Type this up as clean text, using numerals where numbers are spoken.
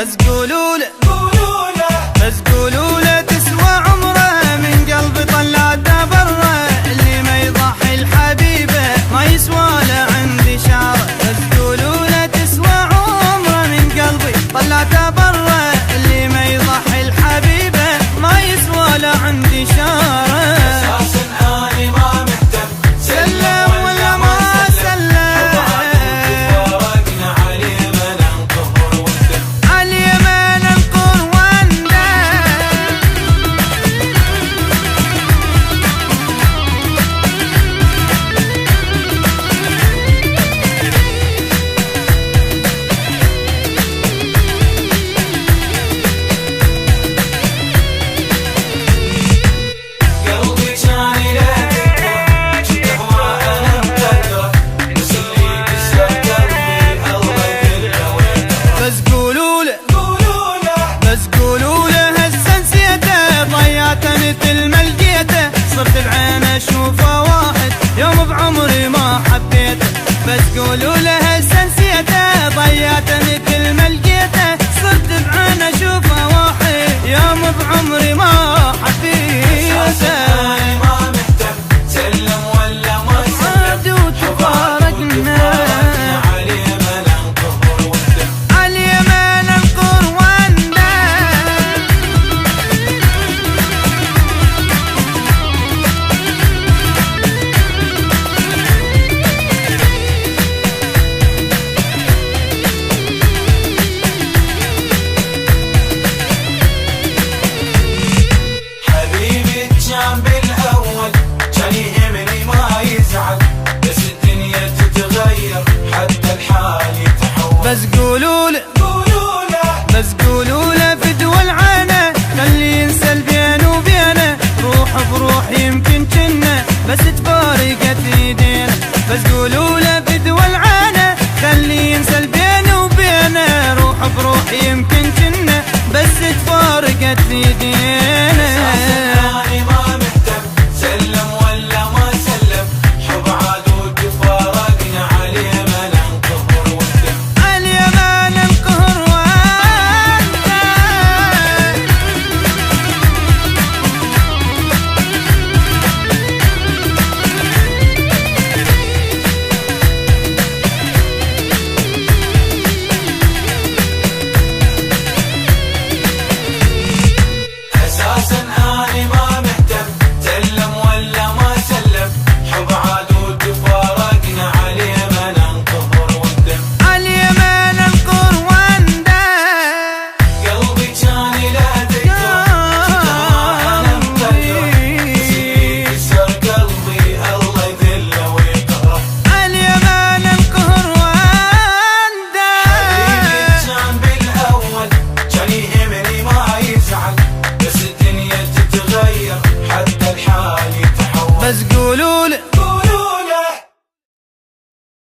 بس قولوا له بس قولوا له تسوى عمره، من قلبي طلعته برا، اللي ما يضحي الحبيبه ما يسوى له عندي شاره. بس قولوا له تسوى عمره، من قلبي طلعته برا، اللي ما يضحي الحبيبه ما يسوى له عندي شاره. مثل ما لقيته صرت بعين اشوفه واحد، يوم بعمري ما حبيته. بس قولوا له هسه نسيته، ضيعته مثل ما لقيته، صرت بعين اشوفه واحد، يوم بعمري ما